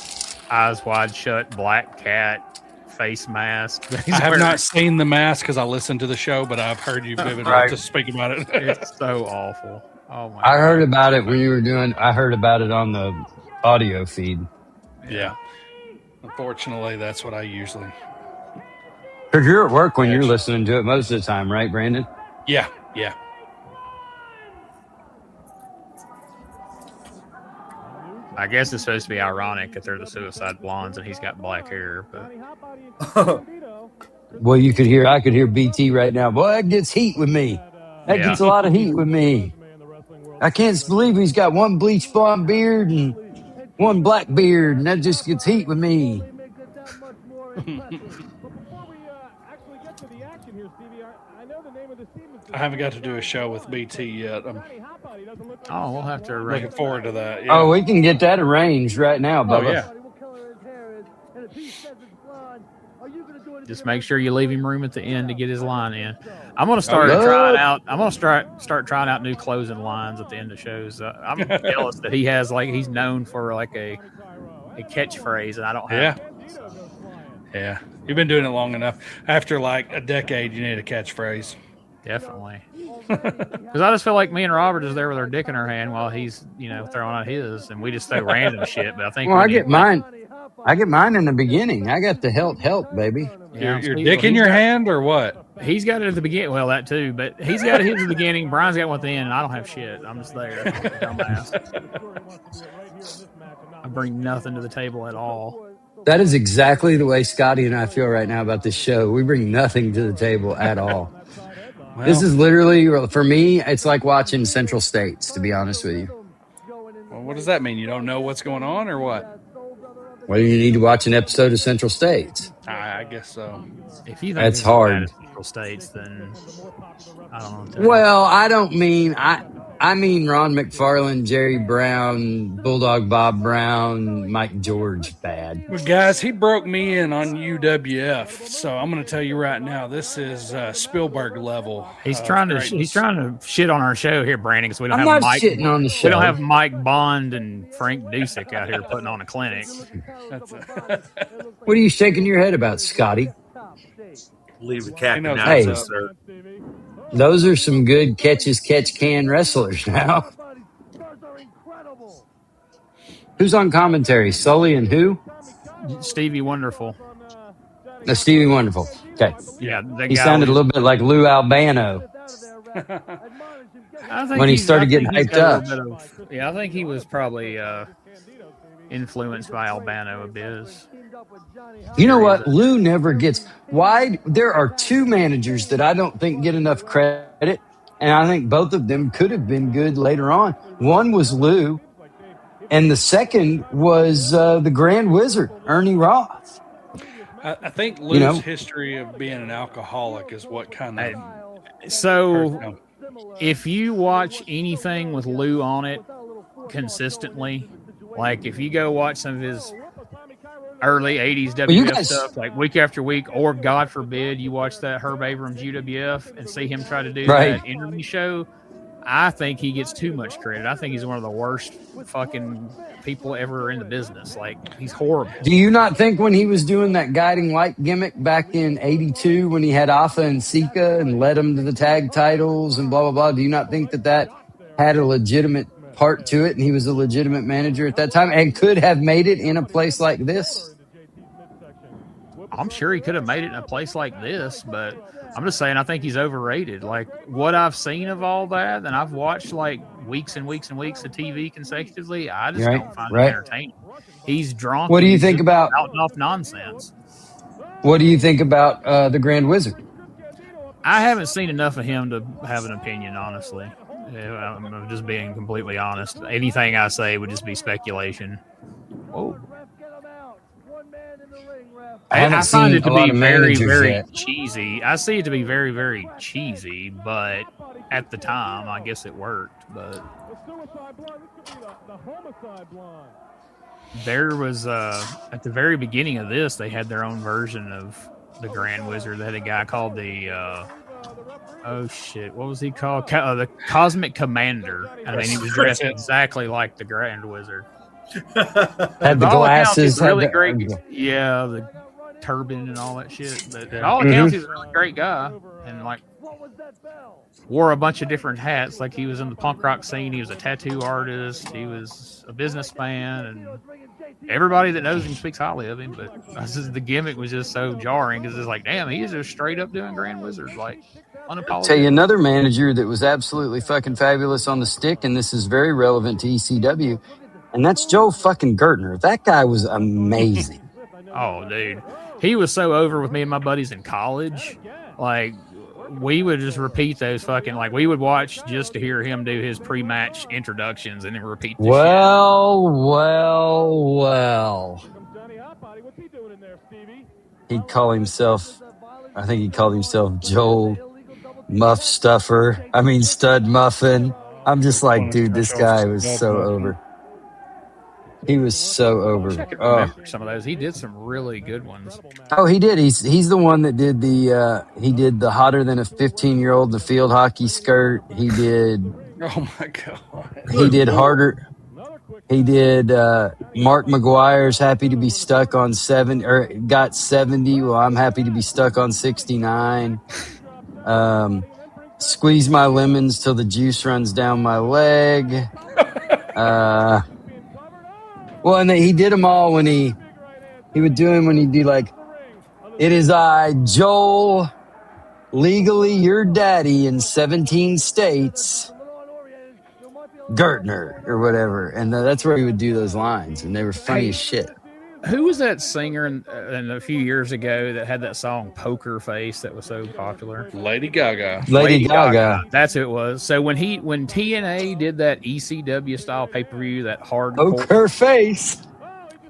eyes wide shut black cat face mask? I have not seen the mask because I listened to the show, but I've heard you vividly to speak about it. It's so awful. Oh my! I heard about it when you were doing. I heard about it on the audio feed. Yeah. Unfortunately, that's what I usually. Because you're at work when you're listening to it most of the time, right, Brandon? Yeah. I guess it's supposed to be ironic that they're the Suicide Blondes and he's got black hair, but well, I could hear BT right now. Boy, that gets heat with me. That gets a lot of heat with me. I can't believe he's got one bleach blonde beard and one black beard, and that just gets heat with me. I haven't got to do a show with BT yet. we'll have to arrange. Looking forward to that. Yeah. Oh, we can get that arranged right now, Bubba. Oh, yeah. Just make sure you leave him room at the end to get his line in. I'm gonna start trying out. I'm gonna start trying out new closing lines at the end of shows. I'm jealous that he has he's known for a catchphrase, and I don't have. Yeah, you've been doing it long enough. After a decade, you need a catchphrase. Definitely. Because I just feel like me and Rob are just there with our dick in our hand while he's throwing out his, and we just say random shit. But I think I get mine. I get mine in the beginning. I got the Helt, baby. Yeah, your dick in your hand or what? He's got it at the beginning. Well, that too, but he's got it at the beginning. Brian's got one at the end, and I don't have shit. I'm just there. Dumbass. I bring nothing to the table at all. That is exactly the way Scotty and I feel right now about this show. We bring nothing to the table at all. Well, this is literally, for me, it's like watching Central States, to be honest with you. Well, what does that mean? You don't know what's going on or what? Well, you need to watch an episode of Central States. I guess so. If you think that's hard. Central States, then I don't know. Well, I don't mean I mean Ron McFarlane, Jerry Brown, Bulldog Bob Brown, Mike George bad. Well, guys, he broke me in on UWF, so I'm going to tell you right now, this is Spielberg level. He's trying to shit on our show here, Brandon, because we don't I'm have not Mike. Shitting on the show. We don't have Mike Bond and Frank Dusek out here putting on a clinic. What are you shaking your head about, Scotty? Leave the cat. Hey, sir. Those are some good catch can wrestlers now. Who's on commentary? Sully and who? Stevie Wonderful. Stevie Wonderful. Okay. Yeah, he sounded a little bit like Lou Albano when he started getting hyped up. I think he was probably influenced by Albano a bit. You know what? Lou never gets why. There are two managers that I don't think get enough credit, and I think both of them could have been good later on. One was Lou, and the second was the Grand Wizard, Ernie Roth. I think Lou's history of being an alcoholic is what kind of. So, if you watch anything with Lou on it consistently, like if you go watch some of his early 80s WWF stuff, like week after week, or God forbid you watch that Herb Abrams UWF and see him try to do that interview show, I think he gets too much credit. I think he's one of the worst fucking people ever in the business. Like, he's horrible. Do you not think when he was doing that guiding light gimmick back in '82 when he had Alpha and Sika and led them to the tag titles and blah, blah, blah, do you not think that had a legitimate part to it and he was a legitimate manager at that time and could have made it in a place like this? I'm sure he could have made it in a place like this, but I'm just saying I think he's overrated. Like, what I've seen of all that, and I've watched like weeks and weeks and weeks of TV consecutively, I just don't find it entertaining. He's drunk. What do you think about out and off nonsense? What do you think about the Grand Wizard? I haven't seen enough of him to have an opinion, honestly. I'm just being completely honest. Anything I say would just be speculation. Oh. I find it to be very, very cheesy. I see it to be very, very cheesy, but at the time, I guess it worked. But there was, at the very beginning of this, they had their own version of the Grand Wizard. They had a guy called the, oh shit, what was he called? The Cosmic Commander. I mean, he was dressed exactly like the Grand Wizard. Had the glasses. Really great. Yeah, the turban and all that shit. But at all accounts, he's a really great guy, and like wore a bunch of different hats. Like, he was in the punk rock scene. He was a tattoo artist. He was a businessman, and everybody that knows him speaks highly of him. But the gimmick was just so jarring because it's like, damn, he's just straight up doing Grand Wizard, like unapologetic. Tell you another manager that was absolutely fucking fabulous on the stick, and this is very relevant to ECW, and that's Joe fucking Gertner. That guy was amazing. Oh, dude. He was so over with me and my buddies in college. Like, we would just repeat those fucking, like, we would watch just to hear him do his pre-match introductions and then repeat the shit. Well. He'd call himself, I think he called himself Joel Muff Stuffer. I mean, Stud Muffin. I'm just like, dude, this guy was so over. He was so over. I can remember some of those. He did some really good ones. Oh, he did. He's the one that did the hotter than a 15-year-old in the field hockey skirt. He did. Oh my god. He did harder. He did Mark McGuire's happy to be stuck on 7 or got 70. Well, I'm happy to be stuck on 69. Squeeze my lemons till the juice runs down my leg. Well, and he did them all when he would do him when he'd be like, "It is I, Joel, legally your daddy in 17 states, Gertner," or whatever. And that's where he would do those lines, and they were funny as shit. Who was that singer in a few years ago that had that song "Poker Face" that was so popular? Lady Gaga. Lady Gaga. That's who it was. So when TNA did that ECW style pay-per-view, that hard Poker Face.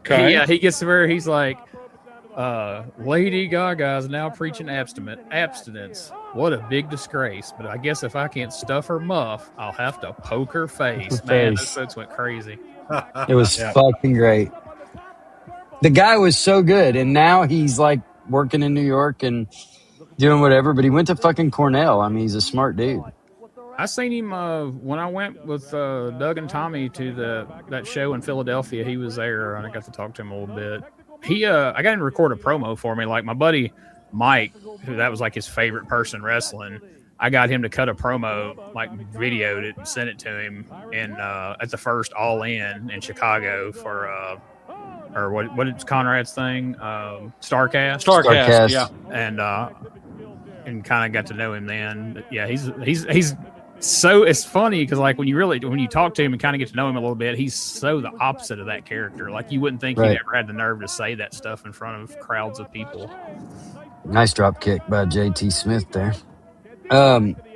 Okay. He gets to where he's like, Lady Gaga is now preaching abstinence. What a big disgrace. But I guess if I can't stuff her muff, I'll have to poke her face. Man, those folks went crazy. It was fucking great. The guy was so good, and now he's like working in New York and doing whatever, but he went to fucking Cornell. I mean, he's a smart dude. I seen him when I went with Doug and Tommy to that show in Philadelphia. He was there, and I got to talk to him a little bit. I got him to record a promo for me. Like, my buddy Mike, who that was like his favorite person wrestling, I got him to cut a promo, like videoed it and sent it to him at the first All In Chicago for or what is Conrad's thing? Starcast, yeah. And kind of got to know him then. But yeah, he's so, it's funny because like when you talk to him and kind of get to know him a little bit, he's so the opposite of that character. Like, you wouldn't think he ever had the nerve to say that stuff in front of crowds of people. Nice drop kick by JT Smith there.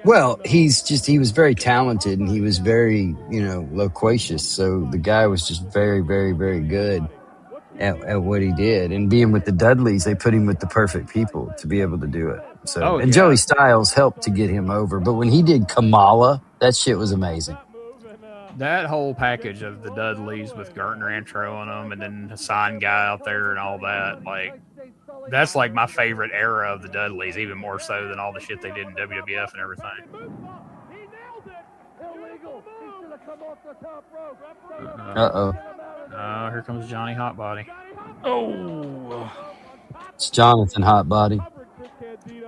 Well, he was very talented and he was very, loquacious. So the guy was just very, very, very good at what he did. And being with the Dudleys, they put him with the perfect people to be able to do it. So, Joey Styles helped to get him over. But when he did Kamala, that shit was amazing. That whole package of the Dudleys with Gertner intro on them and then the sign guy out there and all that, like, that's like my favorite era of the Dudleys, even more so than all the shit they did in WWF and everything. Uh-oh. Here comes Johnny Hotbody. Oh, It's Jonathan Hotbody.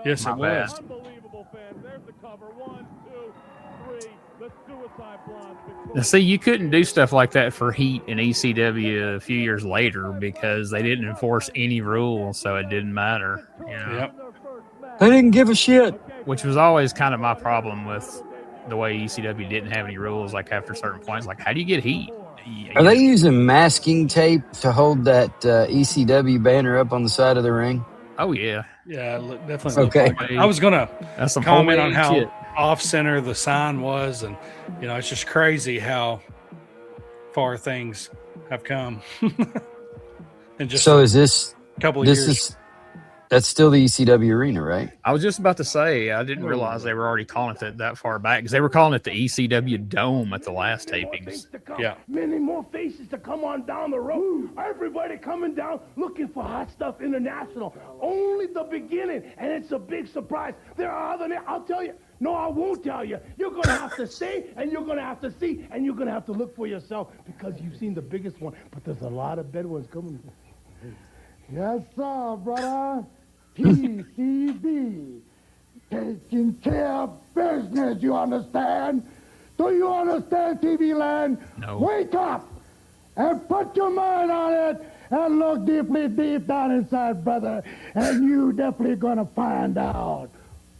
yes, My it bad. was. Now, see, you couldn't do stuff like that for Heat and ECW a few years later because they didn't enforce any rules, so it didn't matter. You know? Yep. They didn't give a shit. Which was always kind of my problem with the way ECW didn't have any rules. Like after certain points, like how do you get Heat? Are they using masking tape to hold that ECW banner up on the side of the ring? Oh yeah, Yeah, definitely. Okay. Like I was gonna that's some comment on homemade how shit. off center the sign was, and it's just crazy how far things have come. And just So is this a couple of this years. that's still the ECW arena, right? I was just about to say I didn't realize they were already calling it that far back because they were calling it the ECW Dome at the last tapings. Yeah. Many more faces to come on down the road. Everybody coming down looking for Hot Stuff International. Only the beginning, and it's a big surprise. There are other names. I'll tell you. No, I won't tell you. You're going to have to stay, and you're going to have to see, and you're going to have to look for yourself because you've seen the biggest one, but there's a lot of better ones coming. Yes, sir, brother. PCB. Taking care of business, you understand? Do you understand, TV Land? No. Wake up and put your mind on it and look deep down inside, brother, and you definitely gonna find out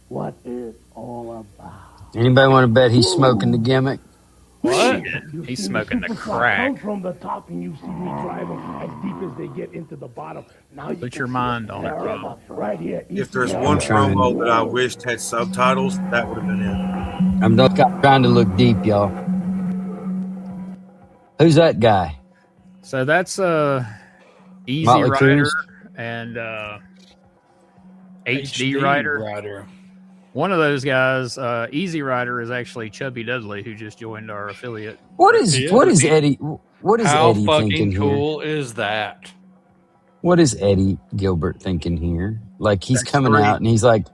what it's all about. Anybody want to bet he's smoking the gimmick? What? He's smoking the Come crack. from the top and you see me driving as deep as they get into the bottom. Now you Put can your see mind on it, forever, Rob. right here. If there's ECW. one promo that I wished had subtitles, that would have been it. I'm not trying to look deep, y'all. Who's that guy? So that's Easy Motley Rider Crue? and HD Rider. Rider. One of those guys, Easy Rider, is actually Chubby Dudley, who just joined our affiliate. What is Eddie? What is How Eddie fucking thinking here? cool is that? What is Eddie Gilbert thinking here? Like he's That's coming great. out and he's like,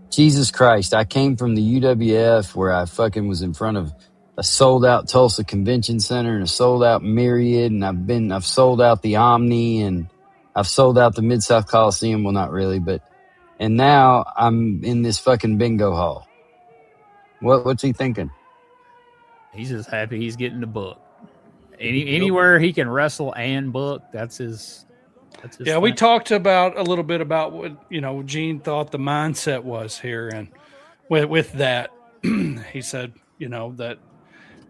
Jesus Christ, I came from the UWF where I fucking was in front of a sold out Tulsa Convention Center and a sold out Myriad, and I've sold out the Omni, and I've sold out the Mid-South Coliseum. Well, not really, and now I'm in this fucking bingo hall. What's he thinking? He's just happy he's getting the book. Anywhere he can wrestle and book, that's his. Yeah, we thing. talked about a little bit about what Gene thought the mindset was here, and with that, he said that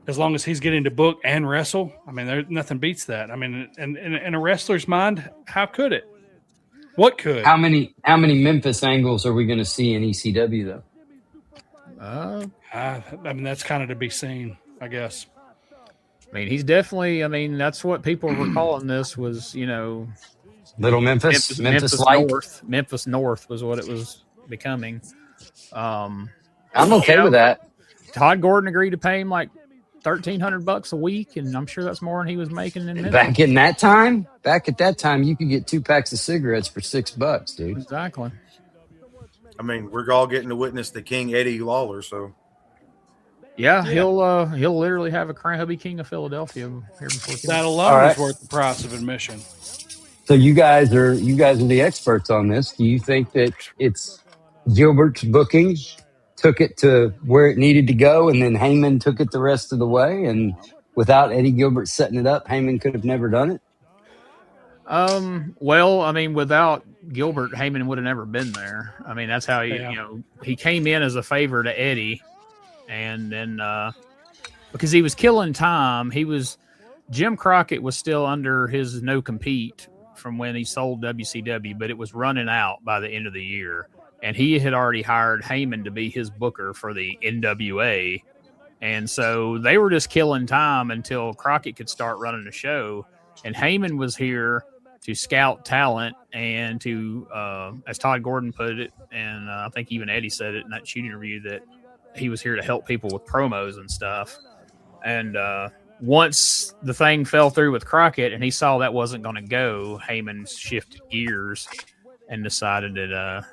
as long as he's getting to book and wrestle, I mean, nothing beats that. I mean, in a wrestler's mind, how could it? What could? How many Memphis angles are we going to see in ECW though? I mean, that's kind of to be seen, I guess. I mean, he's definitely. I mean, that's what people were calling this was. Little Memphis Light. Memphis North was what it was becoming. I'm okay with that. Todd Gordon agreed to pay him like $1,300 a week, and I'm sure that's more than he was making in Memphis. Back at that time, you could get 2 packs of cigarettes for $6, dude. Exactly. I mean, we're all getting to witness the King Eddie Lawler, so Yeah, he'll literally have a crown. He'll be king of Philadelphia here before That alone is worth the price of admission. So you guys are the experts on this. Do you think that it's Gilbert's booking took it to where it needed to go, and then Heyman took it the rest of the way, and without Eddie Gilbert setting it up, Heyman could have never done it? Well, I mean, without Gilbert, Heyman would have never been there. I mean, that's how he came in as a favor to Eddie, and then because he was killing time, Jim Crockett was still under his no compete from when he sold WCW, but it was running out by the end of the year. And he had already hired Heyman to be his booker for the NWA. And so they were just killing time until Crockett could start running the show. And Heyman was here to scout talent and to, as Todd Gordon put it, and I think even Eddie said it in that shoot interview, that he was here to help people with promos and stuff. And once the thing fell through with Crockett and he saw that wasn't going to go, Heyman shifted gears and decided that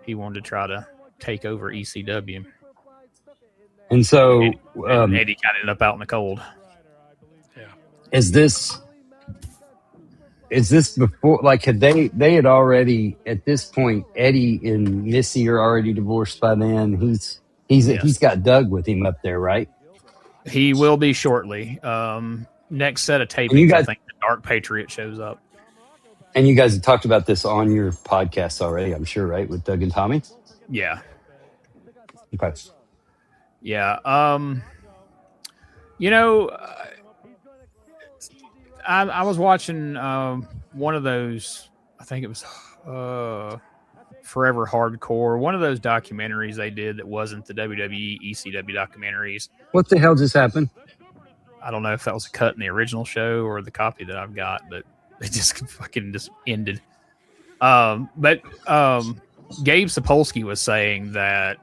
he wanted to try to take over ECW. And so and Eddie kind of ended up out in the cold. Yeah. Is this before, like, they had already, at this point, Eddie and Missy are already divorced by then. He's got Doug with him up there, right? He will be shortly. Next set of tapings, I think the Dark Patriot shows up. And you guys have talked about this on your podcast already, I'm sure, right? With Doug and Tommy? Yeah. Okay. Yeah. I was watching one of those, I think it was Forever Hardcore, one of those documentaries they did that wasn't the WWE ECW documentaries. What the hell just happened? I don't know if that was a cut in the original show or the copy that I've got, but it just fucking just ended. But Gabe Sapolsky was saying that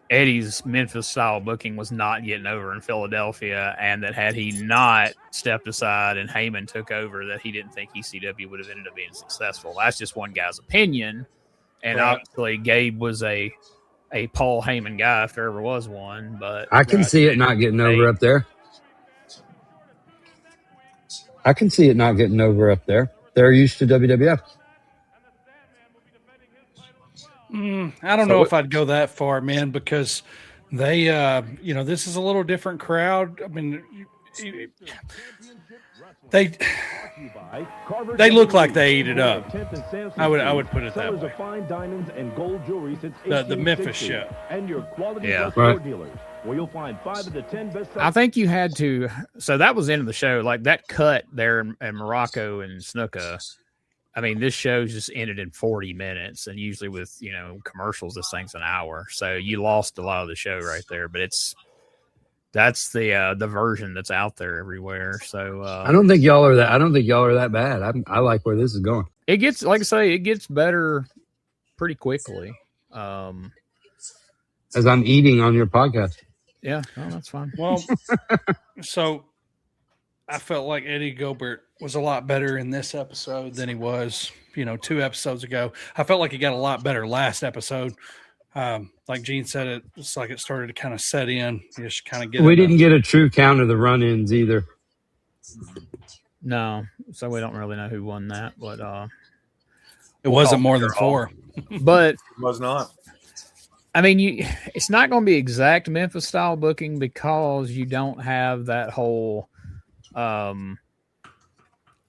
Eddie's Memphis style booking was not getting over in Philadelphia, and that had he not stepped aside and Heyman took over, that he didn't think ECW would have ended up being successful. That's just one guy's opinion. And obviously Gabe was a Paul Heyman guy if there ever was one, but I can see it not getting over up there. I can see it not getting over up there. They're used to WWF. I don't know if I'd go that far, man, because they, this is a little different crowd. I mean, they look like they ate it up. I would put it that way. The Memphis show. Yeah. Right. Where you'll find 5 of the 10 best. I think you had to. So that was the end of the show. Like that cut there in Muraco and Snuka. I mean, this show just ended in 40 minutes, and usually with commercials, this thing's an hour. So you lost a lot of the show right there. But that's the version that's out there everywhere. So I don't think y'all are that. I don't think y'all are that bad. I like where this is going. It gets, like I say, it gets better pretty quickly. As I'm eating on your podcast. Yeah, well, that's fine. Well, so I felt like Eddie Gilbert was a lot better in this episode than he was, 2 episodes ago. I felt like he got a lot better last episode. Like Gene said, it's like it started to kind of set in. You just kind of get. We didn't get a true count of the run-ins either. No, so we don't really know who won that, but it wasn't more than 4. But It was not. I mean, it's not going to be exact Memphis style booking because you don't have that whole,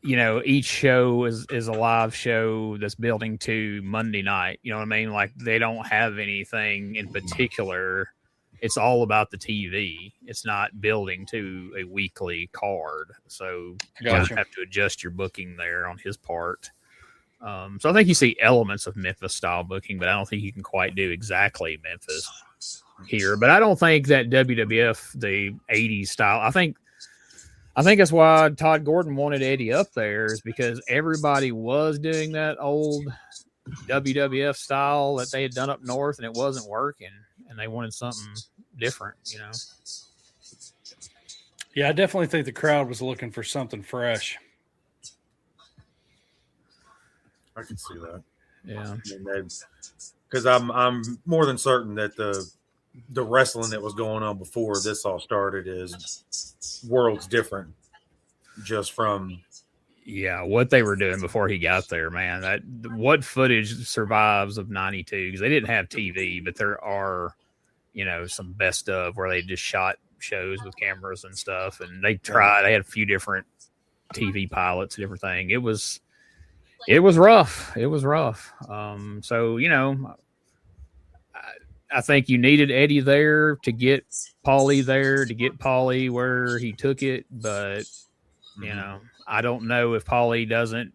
each show is a live show that's building to Monday night. You know what I mean? Like they don't have anything in particular. It's all about the TV. It's not building to a weekly card. So you have to adjust your booking there on his part. So I think you see elements of Memphis style booking, but I don't think you can quite do exactly Memphis here. But I don't think that WWF, the 80s style, I think that's why Todd Gordon wanted Eddie up there, is because everybody was doing that old WWF style that they had done up north, and it wasn't working, and they wanted something different, Yeah, I definitely think the crowd was looking for something fresh. I can see that. Yeah, because I'm more than certain that the wrestling that was going on before this all started is worlds different, just from what they were doing before he got there, man. What footage survives of '92? Because they didn't have TV, but there are some best of where they just shot shows with cameras and stuff, and they had a few different TV pilots and everything. It was rough. It was rough. So, I think you needed Eddie there to get Paulie where he took it. But, I don't know if Paulie doesn't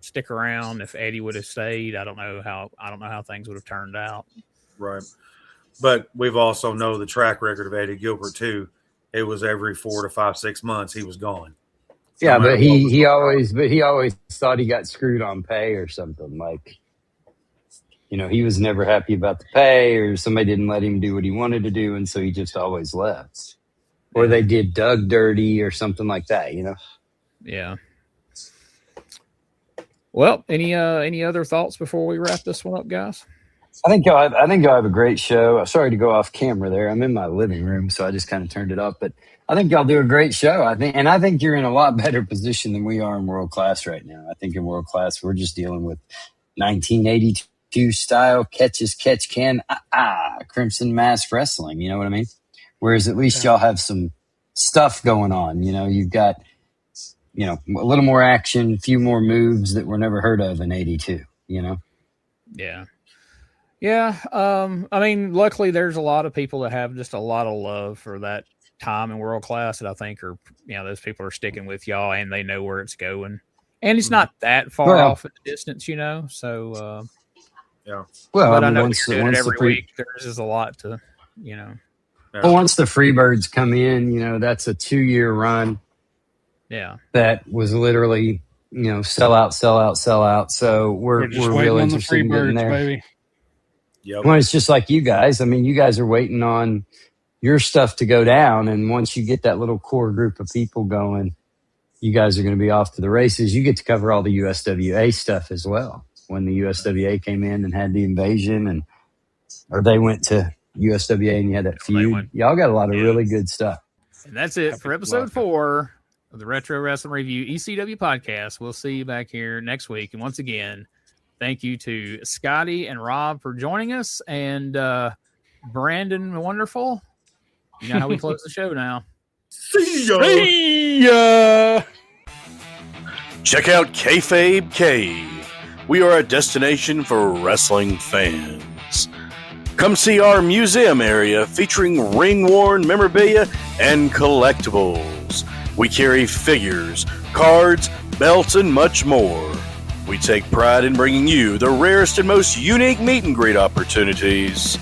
stick around, if Eddie would have stayed. I don't know how things would have turned out. Right. But we've also know the track record of Eddie Gilbert too. It was every 4 to 5, 6 months he was gone. Yeah, but he always thought he got screwed on pay or something. Like, he was never happy about the pay, or somebody didn't let him do what he wanted to do, and so he just always left. Or they did Doug dirty or something like that, Yeah. Well, any other thoughts before we wrap this one up, guys? I think y'all have a great show. Sorry to go off camera there. I'm in my living room, so I just kind of turned it up. But I think y'all do a great show. I think you're in a lot better position than we are in world class right now. I think in world class we're just dealing with 1982 style catch as catch can Crimson Mask wrestling. You know what I mean? Whereas at least y'all have some stuff going on. You know, you've got a little more action, a few more moves that were never heard of in 82. You know? Yeah. Yeah, I mean, luckily there's a lot of people that have just a lot of love for that time in world class that I think are, those people are sticking with y'all and they know where it's going. And it's not that far off in the distance, so. Yeah. Well, but I know you're doing it every week. There's just a lot to, Well, once the Freebirds come in, that's a 2-year run. Yeah. That was literally, sell out. So we're real interested in getting there. Baby. Yep. Well, it's just like you guys. I mean, you guys are waiting on your stuff to go down. And once you get that little core group of people going, you guys are going to be off to the races. You get to cover all the USWA stuff as well. When the USWA came in and had the invasion or they went to USWA and you had that feud. Y'all got a lot of really good stuff. And that's it for episode 4 of the Retro Wrestling Review ECW podcast. We'll see you back here next week. And once again, thank you to Scotty and Robb for joining us, and Brandon Wonderful. You know how we close the show now. See ya! See ya! Check out Kayfabe Cave. We are a destination for wrestling fans. Come see our museum area featuring ring-worn memorabilia and collectibles. We carry figures, cards, belts, and much more. We take pride in bringing you the rarest and most unique meet and greet opportunities.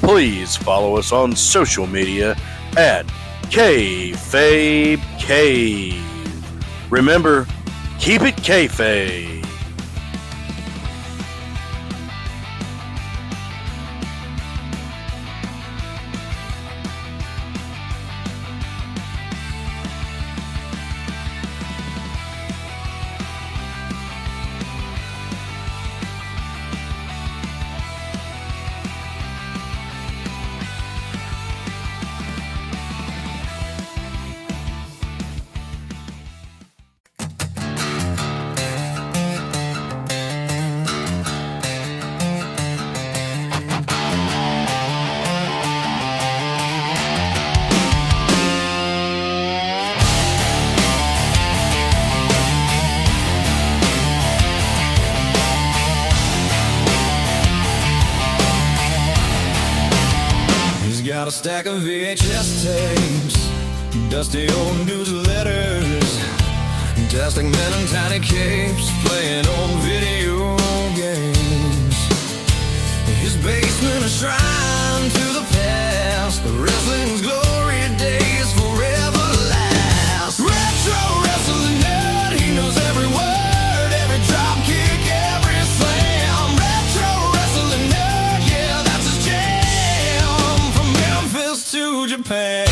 Please follow us on social media at Kayfabe Cave. Remember, keep it kayfabe. Got a stack of VHS tapes, dusty old newsletters, dusting men in tiny capes, playing old video games. His basement a shrine to the past, the wrestling's glory days forever last. Retro wrestling nerd, he knows every word, every drop kick, every slam. Retro wrestling nerd, yeah, that's his jam. To Japan.